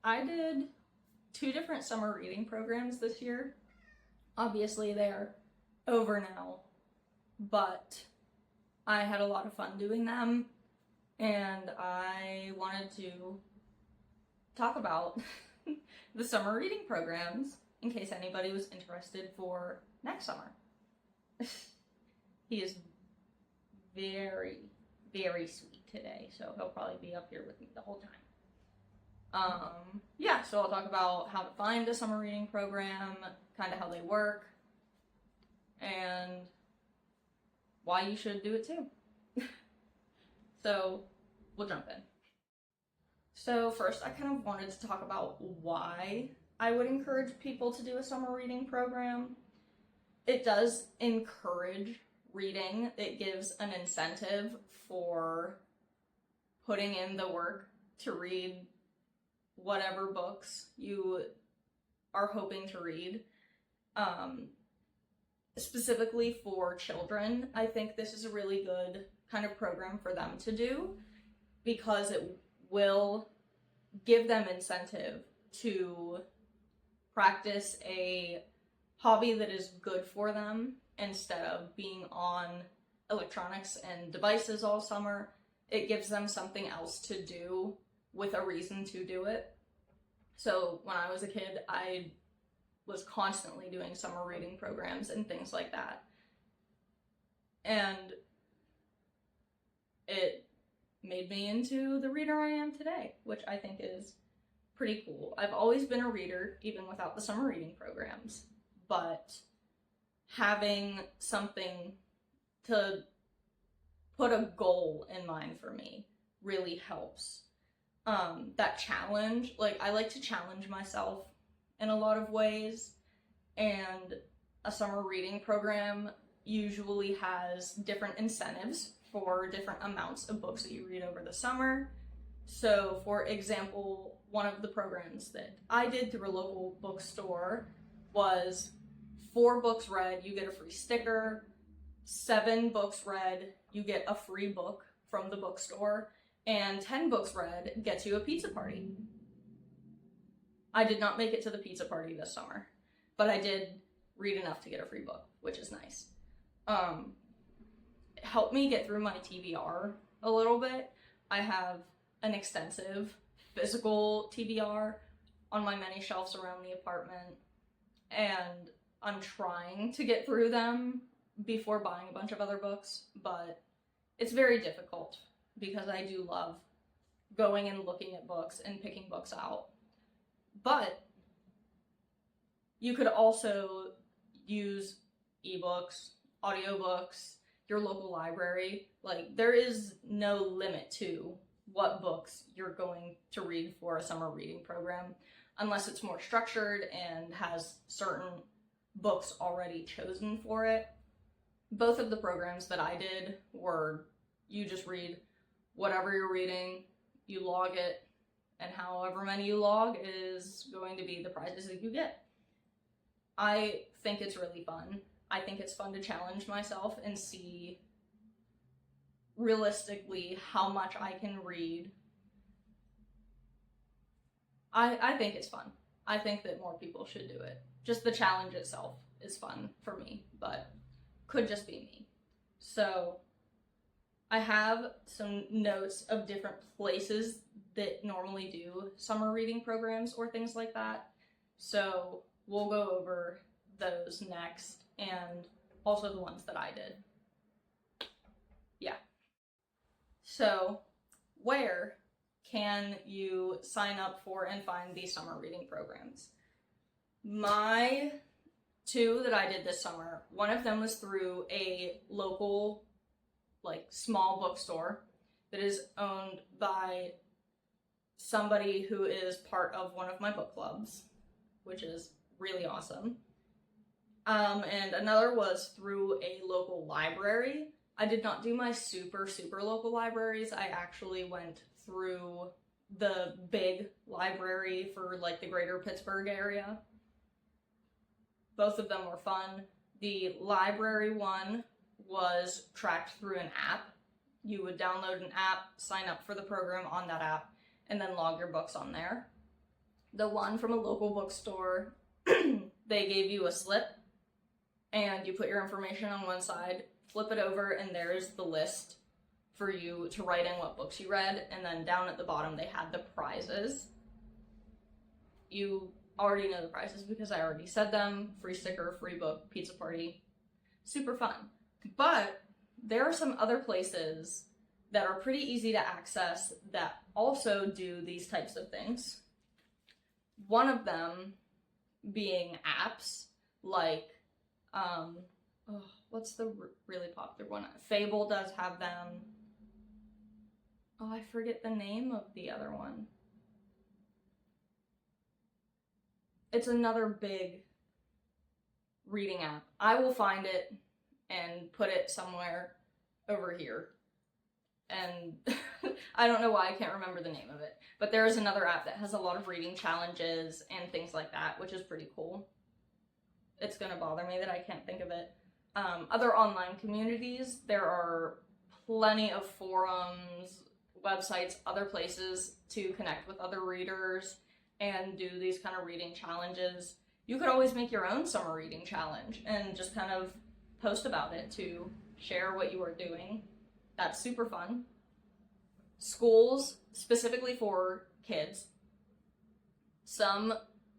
I did 2 different summer reading programs this year. Obviously, they're over now, but I had a lot of fun doing them, and I wanted to talk about the summer reading programs in case anybody was interested for next summer. He is very, very sweet today, so he'll probably be up here with me the whole time. Yeah, so I'll talk about how to find a summer reading program, kind of how they work, and why you should do it too. So we'll jump in. So first, I kind of wanted to talk about why I would encourage people to do a summer reading program. It does encourage reading. It gives an incentive for putting in the work to read whatever books you are hoping to read. Specifically for children, I think this is a really good kind of program for them to do because it will give them incentive to practice a hobby that is good for them instead of being on electronics and devices all summer. It gives them something else to do with a reason to do it. So when I was a kid, I was constantly doing summer reading programs and things like that. And it made me into the reader I am today, which I think is pretty cool. I've always been a reader, even without the summer reading programs, but having something to put a goal in mind for me really helps. That challenge, like I like to challenge myself in a lot of ways, and a summer reading program usually has different incentives for different amounts of books that you read over the summer. So for example, one of the programs that I did through a local bookstore was 4 books read, you get a free sticker, 7 books read, you get a free book from the bookstore, and 10 books read gets you a pizza party. I did not make it to the pizza party this summer, but I did read enough to get a free book, which is nice. It helped me get through my TBR a little bit. I have an extensive physical TBR on my many shelves around the apartment, and I'm trying to get through them before buying a bunch of other books, but it's very difficult because I do love going and looking at books and picking books out. But you could also use ebooks, audiobooks, your local library. Like, there is no limit to what books you're going to read for a summer reading program, unless it's more structured and has certain books already chosen for it. Both of the programs that I did were, you just read whatever you're reading, you log it, and however many you log is going to be the prizes that you get. I think it's really fun. I think it's fun to challenge myself and see realistically how much I can read. I think it's fun. I think that more people should do it. Just the challenge itself is fun for me, but could just be me. So I have some notes of different places that normally do summer reading programs or things like that. So we'll go over those next, and also the ones that I did. Yeah. So where can you sign up for and find these summer reading programs? My 2 that I did this summer, one of them was through a local, like, small bookstore that is owned by somebody who is part of one of my book clubs, which is really awesome. And another was through a local library. I did not do my super local libraries. I actually went through the big library for, like, the greater Pittsburgh area. Both of them were fun. The library one was tracked through an app. You would download an app, sign up for the program on that app, and then log your books on there. The one from a local bookstore, they gave you a slip and you put your information on one side, flip it over, and there's the list for you to write in what books you read, and then down at the bottom they had the prizes. You already know the prizes because I already said them. Free sticker, free book, pizza party. Super fun. But there are some other places that are pretty easy to access that also do these types of things. One of them being apps like, what's the really popular one? Fable does have them. Oh, I forget the name of the other one. It's another big reading app. I will find it and put it somewhere over here. And I don't know why I can't remember the name of it. But there is another app that has a lot of reading challenges and things like that, which is pretty cool. It's gonna bother me that I can't think of it. Other online communities, there are plenty of forums, websites, other places to connect with other readers and do these kind of reading challenges. You could always make your own summer reading challenge and just kind of post about it to share what you are doing. That's super fun. Schools, specifically for kids, some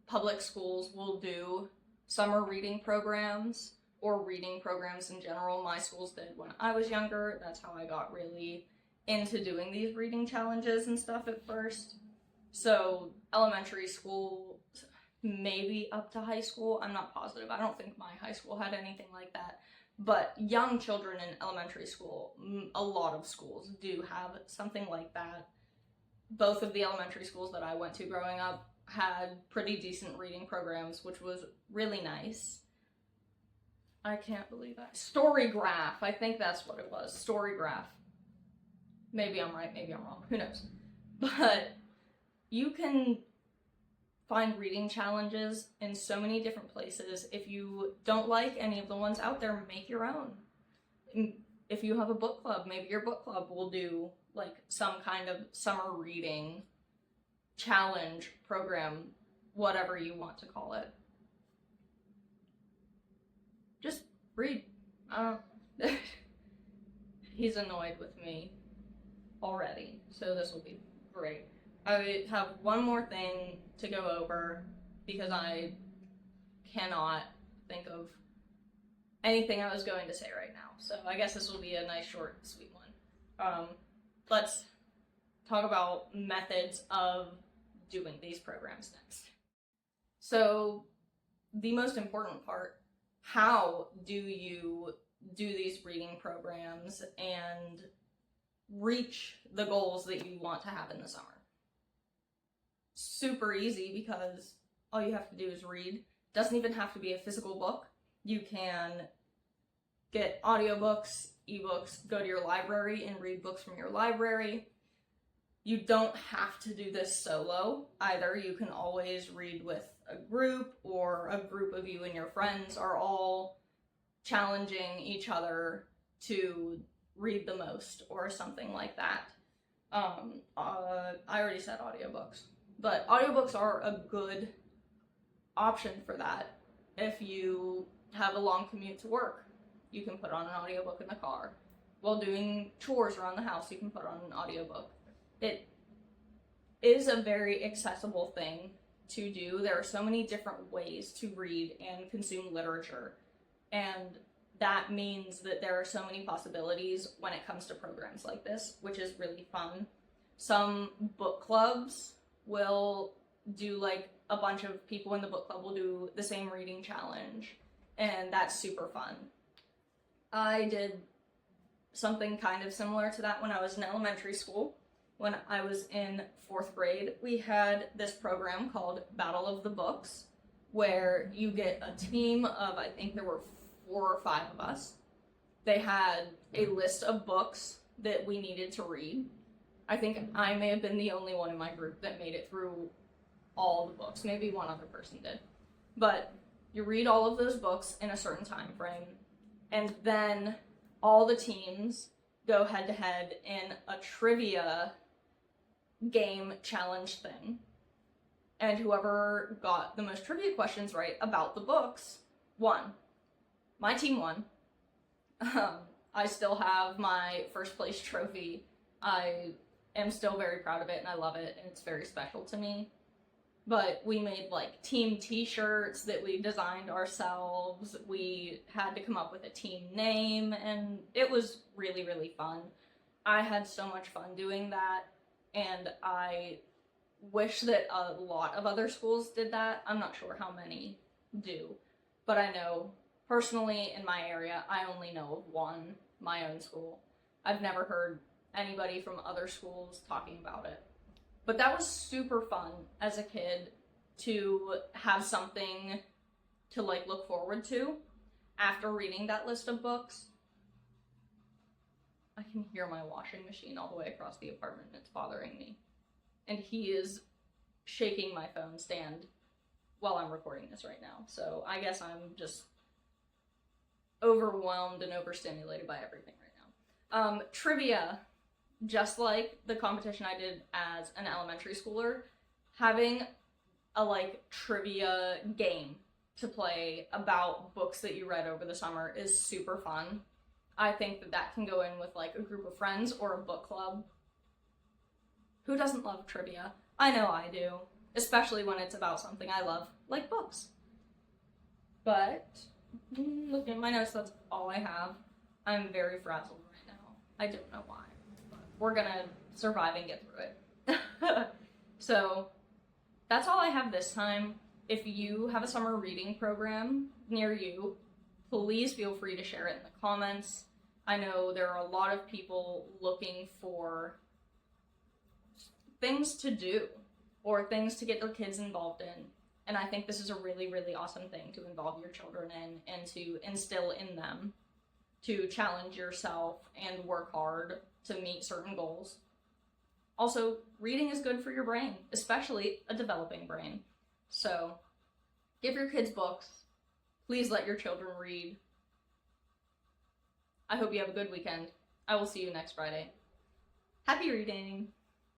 public schools will do summer reading programs or reading programs in general. My schools did when I was younger. That's how I got really into doing these reading challenges and stuff at first. So elementary school, maybe up to high school, I'm not positive. I don't think my high school had anything like that. But young children in elementary school, a lot of schools do have something like that. Both of the elementary schools that I went to growing up had pretty decent reading programs, which was really nice. I can't believe that. Storygraph, I think that's what it was. Storygraph. Maybe I'm right, maybe I'm wrong. Who knows? But you can find reading challenges in so many different places. If you don't like any of the ones out there, make your own. If you have a book club, maybe your book club will do like some kind of summer reading challenge program, whatever you want to call it. Just read. He's annoyed with me already, so this will be great. I have one more thing to go over because I cannot think of anything I was going to say right now. So I guess this will be a nice, short, sweet one. Let's talk about methods of doing these programs next. So the most important part, how do you do these reading programs and reach the goals that you want to have in the summer? Super easy because all you have to do is read. Doesn't even have to be a physical book. You can get audiobooks, ebooks, go to your library and read books from your library. You don't have to do this solo either. You can always read with a group, or a group of you and your friends are all challenging each other to read the most or something like that. I already said audiobooks. But audiobooks are a good option for that. If you have a long commute to work, you can put on an audiobook in the car. While doing chores around the house, you can put on an audiobook. It is a very accessible thing to do. There are so many different ways to read and consume literature. And that means that there are so many possibilities when it comes to programs like this, which is really fun. Some book clubs will do like a bunch of people in the book club will do the same reading challenge, and that's super fun. I did something kind of similar to that when I was in elementary school. When I was in 4th grade, we had this program called Battle of the Books, where you get a team of, I think there were 4 or 5 of us. They had a list of books that we needed to read. I think I may have been the only one in my group that made it through all the books. Maybe one other person did. But you read all of those books in a certain time frame, and then all the teams go head-to-head in a trivia game challenge thing. And whoever got the most trivia questions right about the books won. My team won. I still have my first place trophy. I am still very proud of it and I love it and it's very special to me. But we made like team t-shirts that we designed ourselves. We had to come up with a team name and it was really, really fun. I had so much fun doing that and I wish that a lot of other schools did that. I'm not sure how many do, but I know personally in my area, I only know of one, my own school. I've never heard anybody from other schools talking about it. But that was super fun as a kid to have something to like look forward to after reading that list of books. I can hear my washing machine all the way across the apartment and it's bothering me. And he is shaking my phone stand while I'm recording this right now. So I guess I'm just overwhelmed and overstimulated by everything right now. Trivia, just like the competition I did as an elementary schooler, having a like trivia game to play about books that you read over the summer is super fun. I think that that can go in with like a group of friends or a book club. Who doesn't love trivia? I know I do, especially when it's about something I love, like books. But, looking at my notes, that's all I have. I'm very frazzled right now. I don't know why, but we're gonna survive and get through it. So, that's all I have this time. If you have a summer reading program near you, please feel free to share it in the comments. I know there are a lot of people looking for things to do or things to get their kids involved in. And I think this is a really, really awesome thing to involve your children in and to instill in them to challenge yourself and work hard to meet certain goals. Also, reading is good for your brain, especially a developing brain. So, give your kids books. Please let your children read. I hope you have a good weekend. I will see you next Friday. Happy reading!